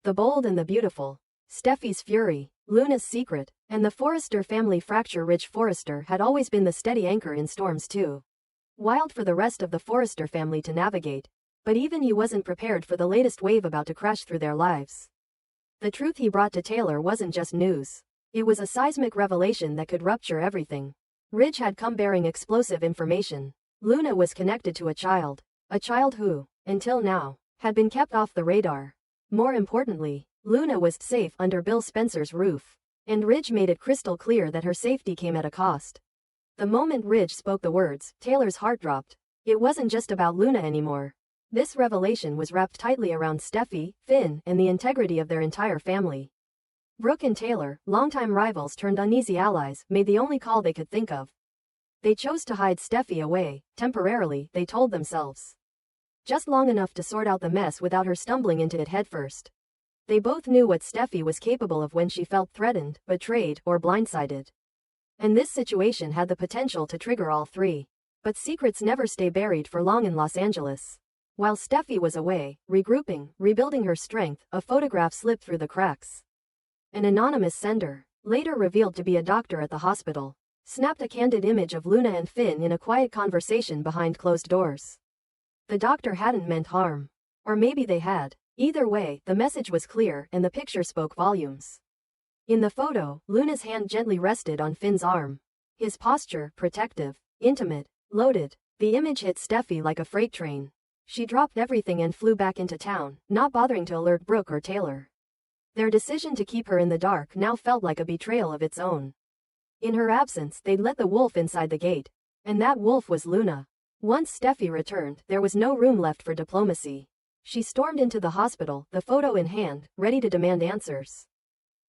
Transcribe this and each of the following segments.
The Bold and the Beautiful, Steffi's Fury, Luna's Secret, and the Forrester family fracture. Ridge Forrester had always been the steady anchor in storms too. Wild for the rest of the Forrester family to navigate, but even he wasn't prepared for the latest wave about to crash through their lives. The truth he brought to Taylor wasn't just news. It was a seismic revelation that could rupture everything. Ridge had come bearing explosive information. Luna was connected to a child who, until now, had been kept off the radar. More importantly, Luna was safe under Bill Spencer's roof, and Ridge made it crystal clear that her safety came at a cost. The moment Ridge spoke the words, Taylor's heart dropped. It wasn't just about Luna anymore. This revelation was wrapped tightly around Steffi, Finn, and the integrity of their entire family. Brooke and Taylor, longtime rivals turned uneasy allies, made the only call they could think of. They chose to hide Steffi away, temporarily, they told themselves. Just long enough to sort out the mess without her stumbling into it headfirst. They both knew what Steffi was capable of when she felt threatened, betrayed, or blindsided. And this situation had the potential to trigger all three. But secrets never stay buried for long in Los Angeles. While Steffi was away, regrouping, rebuilding her strength, a photograph slipped through the cracks. An anonymous sender, later revealed to be a doctor at the hospital, snapped a candid image of Luna and Finn in a quiet conversation behind closed doors. The doctor hadn't meant harm. Or maybe they had. Either way, the message was clear and the picture spoke volumes. In the photo, Luna's hand gently rested on Finn's arm. His posture, protective, intimate, loaded. The image hit Steffi like a freight train. She dropped everything and flew back into town, not bothering to alert Brooke or Taylor. Their decision to keep her in the dark now felt like a betrayal of its own. In her absence, they'd let the wolf inside the gate. And that wolf was Luna. Once Steffi returned, there was no room left for diplomacy. She stormed into the hospital, the photo in hand, ready to demand answers.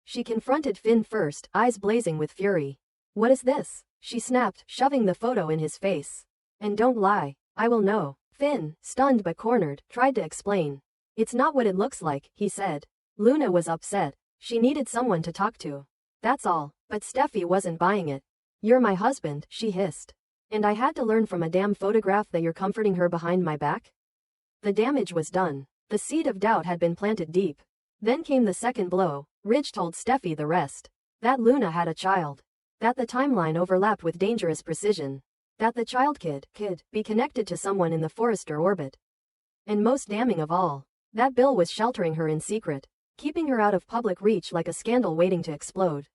She confronted Finn first, eyes blazing with fury. "What is this?" she snapped, shoving the photo in his face. "And don't lie. I will know." Finn, stunned but cornered, tried to explain. "It's not what it looks like," he said. Luna was upset. She needed someone to talk to. That's all. But Steffi wasn't buying it. "You're my husband," she hissed. "And I had to learn from a damn photograph that you're comforting her behind my back?" The damage was done. The seed of doubt had been planted deep. Then came the second blow. Ridge told Steffi the rest. That Luna had a child. That the timeline overlapped with dangerous precision. That the child could be connected to someone in the Forrester orbit. And most damning of all, that Bill was sheltering her in secret, keeping her out of public reach like a scandal waiting to explode.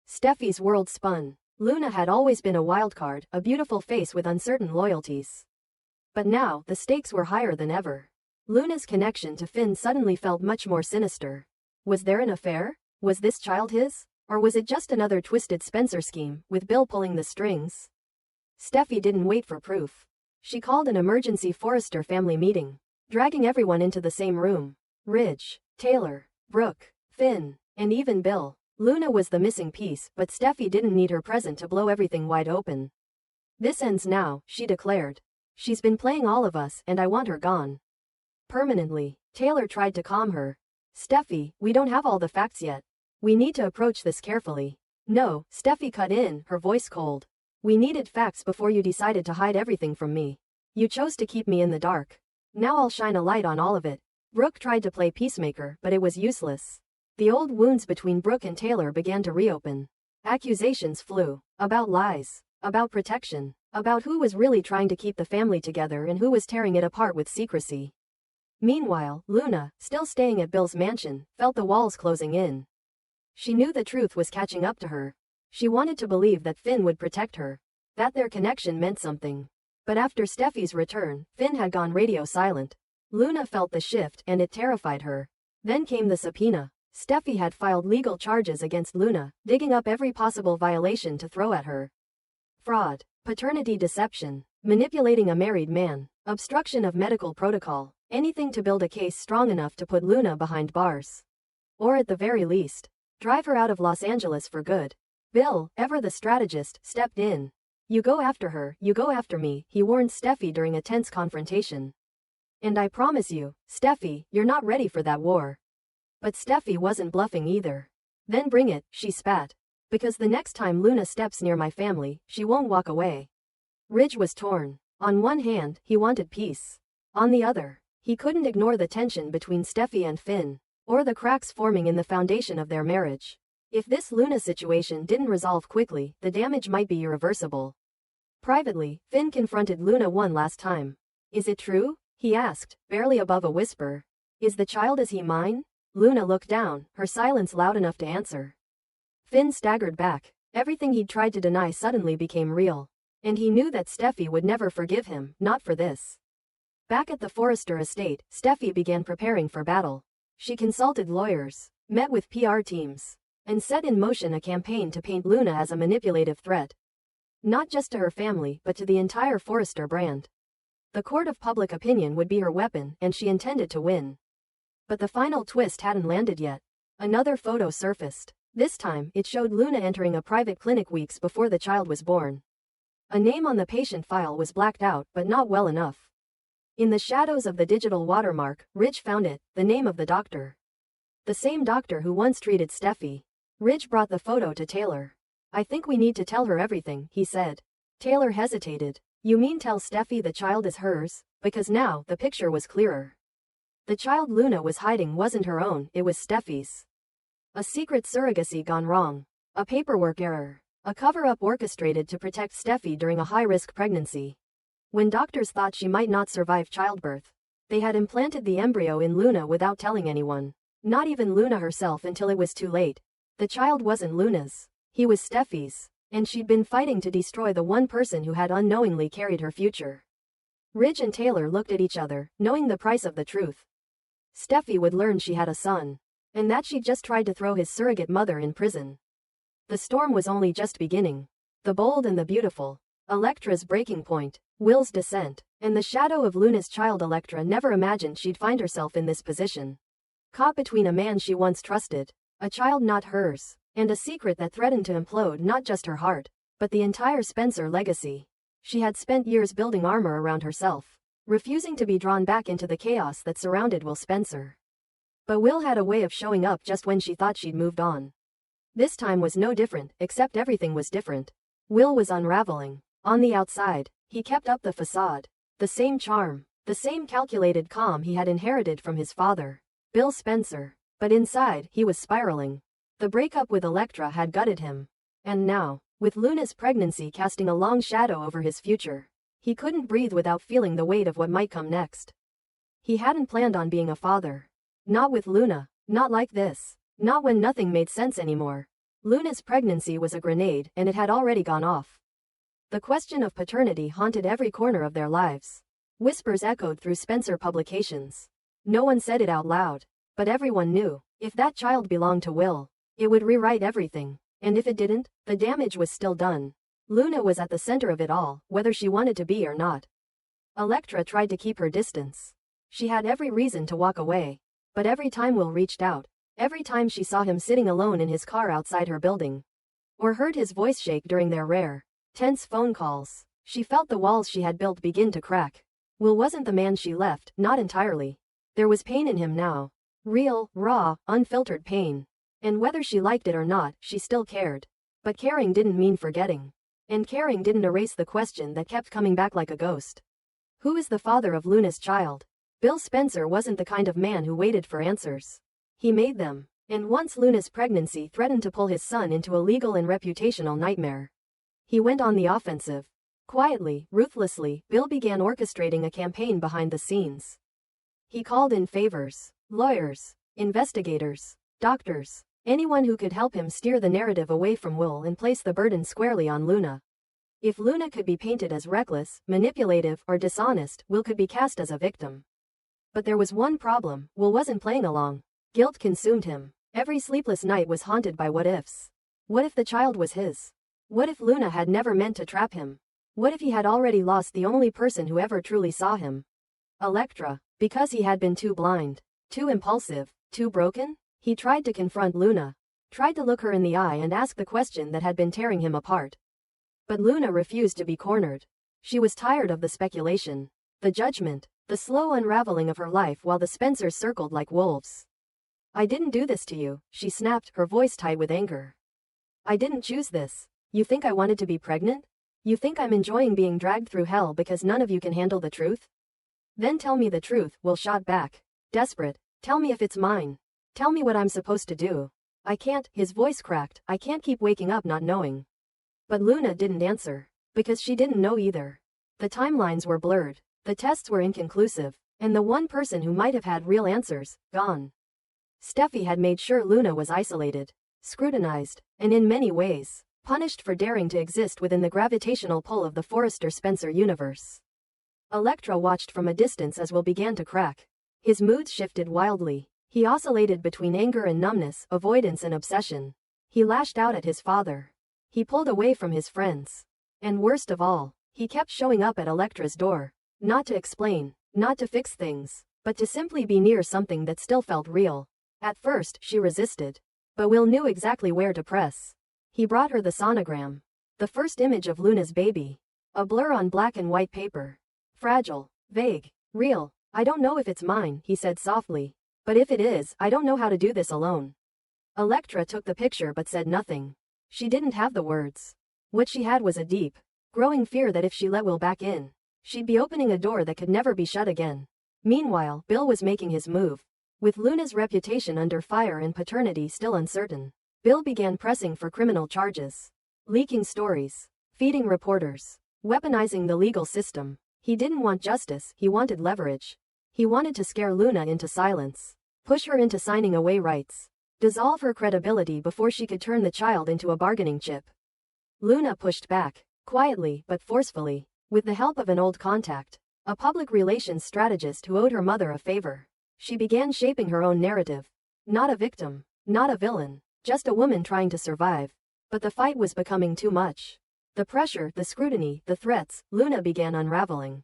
Steffi's world spun. Luna had always been a wild card, a beautiful face with uncertain loyalties. But now, the stakes were higher than ever. Luna's connection to Finn suddenly felt much more sinister. Was there an affair? Was this child his? Or was it just another twisted Spencer scheme, with Bill pulling the strings? Steffi didn't wait for proof. She called an emergency Forrester family meeting, dragging everyone into the same room. Ridge, Taylor, Brooke, Finn, and even Bill. Luna was the missing piece, but Steffi didn't need her present to blow everything wide open. "This ends now," she declared. "She's been playing all of us, and I want her gone. Permanently." Taylor tried to calm her. "Steffi, we don't have all the facts yet. We need to approach this carefully." "No," Steffi cut in, her voice cold. "We needed facts before you decided to hide everything from me. You chose to keep me in the dark. Now I'll shine a light on all of it." Brooke tried to play peacemaker, but it was useless. The old wounds between Brooke and Taylor began to reopen. Accusations flew. About lies. About protection. About who was really trying to keep the family together and who was tearing it apart with secrecy. Meanwhile, Luna, still staying at Bill's mansion, felt the walls closing in. She knew the truth was catching up to her. She wanted to believe that Finn would protect her. That their connection meant something. But after Steffi's return, Finn had gone radio silent. Luna felt the shift, and it terrified her. Then came the subpoena. Steffi had filed legal charges against Luna, digging up every possible violation to throw at her. Fraud, paternity deception, manipulating a married man, obstruction of medical protocol, anything to build a case strong enough to put Luna behind bars. Or at the very least, drive her out of Los Angeles for good. Bill, ever the strategist, stepped in. "You go after her, you go after me," he warned Steffi during a tense confrontation. "And I promise you, Steffi, you're not ready for that war." But Steffi wasn't bluffing either. "Then bring it," she spat. "Because the next time Luna steps near my family, she won't walk away." Ridge was torn. On one hand, he wanted peace. On the other, he couldn't ignore the tension between Steffi and Finn. or the cracks forming in the foundation of their marriage. If this Luna situation didn't resolve quickly, the damage might be irreversible. Privately, Finn confronted Luna one last time. Is it true? He asked, barely above a whisper. Is the child as he mine? Luna looked down, her silence loud enough to answer. Finn staggered back. Everything he'd tried to deny suddenly became real. And he knew that Steffi would never forgive him, not for this. Back at the Forrester estate, Steffi began preparing for battle. She consulted lawyers, met with PR teams, and set in motion a campaign to paint Luna as a manipulative threat. Not just to her family, but to the entire Forrester brand. The court of public opinion would be her weapon, and she intended to win. But the final twist hadn't landed yet. Another photo surfaced. This time, it showed Luna entering a private clinic weeks before the child was born. A name on the patient file was blacked out, but not well enough. In the shadows of the digital watermark, Ridge found it, the name of the doctor. The same doctor who once treated Steffi. Ridge brought the photo to Taylor. I think we need to tell her everything, he said. Taylor hesitated. You mean tell Steffi the child is hers? Because now, the picture was clearer. The child Luna was hiding wasn't her own, it was Steffi's. A secret surrogacy gone wrong. A paperwork error. A cover-up orchestrated to protect Steffi during a high-risk pregnancy. When doctors thought she might not survive childbirth, they had implanted the embryo in Luna without telling anyone. Not even Luna herself until it was too late. The child wasn't Luna's. He was Steffi's. And she'd been fighting to destroy the one person who had unknowingly carried her future. Ridge and Taylor looked at each other, knowing the price of the truth. Steffi would learn she had a son. And that she'd just tried to throw his surrogate mother in prison. The storm was only just beginning. The bold and the beautiful. Elektra's breaking point. Will's descent. And the shadow of Luna's child. Elektra never imagined she'd find herself in this position. Caught between a man she once trusted, a child not hers, and a secret that threatened to implode not just her heart, but the entire Spencer legacy. She had spent years building armor around herself, refusing to be drawn back into the chaos that surrounded Will Spencer. But Will had a way of showing up just when she thought she'd moved on. This time was no different, except everything was different. Will was unraveling. On the outside, he kept up the facade. The same charm, the same calculated calm he had inherited from his father, Bill Spencer. But inside, he was spiraling. The breakup with Elektra had gutted him. And now, with Luna's pregnancy casting a long shadow over his future, he couldn't breathe without feeling the weight of what might come next. He hadn't planned on being a father. Not with Luna, not like this, not when nothing made sense anymore. Luna's pregnancy was a grenade, and it had already gone off. The question of paternity haunted every corner of their lives. Whispers echoed through Spencer publications. No one said it out loud, but everyone knew, if that child belonged to Will, it would rewrite everything, and if it didn't, the damage was still done. Luna was at the center of it all, whether she wanted to be or not. Elektra tried to keep her distance. She had every reason to walk away. But every time Will reached out, every time she saw him sitting alone in his car outside her building, or heard his voice shake during their rare, tense phone calls, she felt the walls she had built begin to crack. Will wasn't the man she left, not entirely. There was pain in him now. Real, raw, unfiltered pain. And whether she liked it or not, she still cared. But caring didn't mean forgetting. And caring didn't erase the question that kept coming back like a ghost. Who is the father of Luna's child? Bill Spencer wasn't the kind of man who waited for answers. He made them. And once Luna's pregnancy threatened to pull his son into a legal and reputational nightmare, he went on the offensive. Quietly, ruthlessly, Bill began orchestrating a campaign behind the scenes. He called in favors, lawyers, investigators, doctors, anyone who could help him steer the narrative away from Will and place the burden squarely on Luna. If Luna could be painted as reckless, manipulative, or dishonest, Will could be cast as a victim. But there was one problem: Will wasn't playing along. Guilt consumed him. Every sleepless night was haunted by what-ifs. What if the child was his? What if Luna had never meant to trap him? What if he had already lost the only person who ever truly saw him? Elektra. Because he had been too blind, too impulsive, too broken? He tried to confront Luna. Tried to look her in the eye and ask the question that had been tearing him apart. But Luna refused to be cornered. She was tired of the speculation, the judgment, the slow unraveling of her life while the Spencers circled like wolves. I didn't do this to you, she snapped, her voice tight with anger. I didn't choose this. You think I wanted to be pregnant? You think I'm enjoying being dragged through hell because none of you can handle the truth? Then tell me the truth, Will shot back. Desperate. Tell me if it's mine. Tell me what I'm supposed to do. I can't, his voice cracked, I can't keep waking up not knowing. But Luna didn't answer. Because she didn't know either. The timelines were blurred. The tests were inconclusive. And the one person who might have had real answers, gone. Steffi had made sure Luna was isolated, scrutinized, and in many ways, punished for daring to exist within the gravitational pull of the Forrester-Spencer universe. Elektra watched from a distance as Will began to crack. His moods shifted wildly. He oscillated between anger and numbness, avoidance and obsession. He lashed out at his father. He pulled away from his friends. And worst of all, he kept showing up at Elektra's door. Not to explain, not to fix things, but to simply be near something that still felt real. At first, she resisted. But Will knew exactly where to press. He brought her the sonogram. The first image of Luna's baby. A blur on black and white paper. Fragile, vague, real. I don't know if it's mine, he said softly. But if it is, I don't know how to do this alone. Elektra took the picture but said nothing. She didn't have the words. What she had was a deep, growing fear that if she let Will back in, she'd be opening a door that could never be shut again. Meanwhile, Bill was making his move. With Luna's reputation under fire and paternity still uncertain, Bill began pressing for criminal charges. Leaking stories. Feeding reporters. Weaponizing the legal system. He didn't want justice, he wanted leverage. He wanted to scare Luna into silence. Push her into signing away rights. Dissolve her credibility before she could turn the child into a bargaining chip. Luna pushed back, quietly but forcefully, with the help of an old contact, a public relations strategist who owed her mother a favor. She began shaping her own narrative. Not a victim, not a villain, just a woman trying to survive. But the fight was becoming too much. The pressure, the scrutiny, the threats, Luna began unraveling.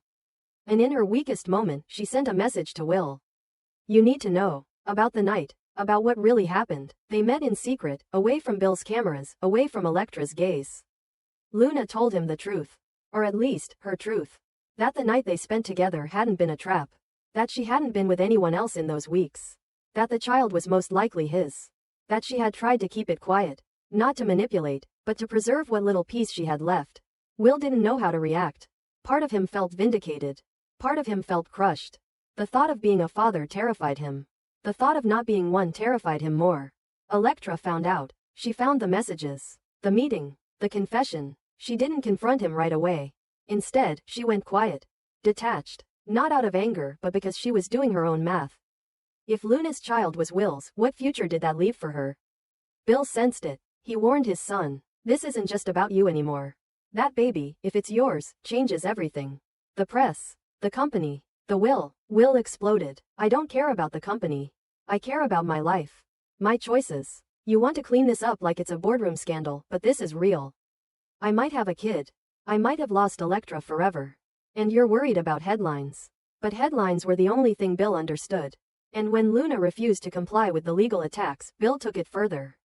And in her weakest moment, she sent a message to Will. You need to know about the night, about what really happened. They met in secret, away from Bill's cameras, away from Elektra's gaze. Luna told him the truth. Or at least, her truth. That the night they spent together hadn't been a trap. That she hadn't been with anyone else in those weeks. That the child was most likely his. That she had tried to keep it quiet. Not to manipulate, but to preserve what little peace she had left. Will didn't know how to react. Part of him felt vindicated. Part of him felt crushed. The thought of being a father terrified him. The thought of not being one terrified him more. Elektra found out. She found the messages. The meeting. The confession. She didn't confront him right away. Instead, she went quiet. Detached. Not out of anger, but because she was doing her own math. If Luna's child was Will's, what future did that leave for her? Bill sensed it. He warned his son. This isn't just about you anymore. That baby, if it's yours, changes everything. The press. The company. The will. Will exploded. I don't care about the company. I care about my life. My choices. You want to clean this up like it's a boardroom scandal, but this is real. I might have a kid. I might have lost Elektra forever. And you're worried about headlines. But headlines were the only thing Bill understood. And when Luna refused to comply with the legal attacks, Bill took it further.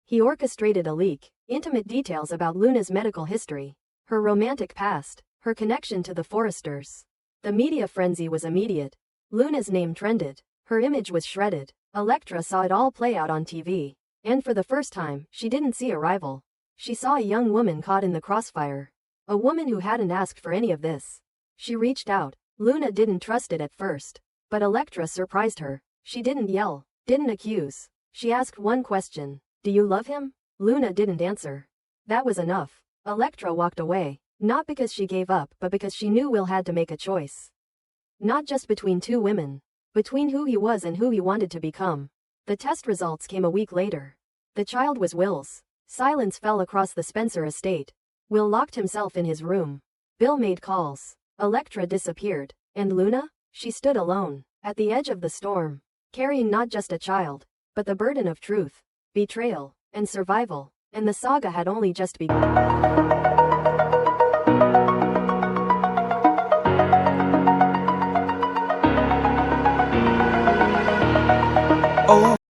He orchestrated a leak, intimate details about Luna's medical history, her romantic past, her connection to the Forresters. The media frenzy was immediate. Luna's name trended. Her image was shredded. Elektra saw it all play out on TV. And for the first time, she didn't see a rival. She saw a young woman caught in the crossfire. A woman who hadn't asked for any of this. She reached out. Luna didn't trust it at first. But Elektra surprised her. She didn't yell, didn't accuse. She asked one question. Do you love him? Luna didn't answer. That was enough. Elektra walked away. Not because she gave up, but because she knew Will had to make a choice. Not just between two women. Between who he was and who he wanted to become. The test results came a week later. The child was Will's. Silence fell across the Spencer estate. Will locked himself in his room. Bill made calls. Elektra disappeared. And Luna? She stood alone, at the edge of the storm, carrying not just a child, but the burden of truth, betrayal, and survival. And the saga had only just begun.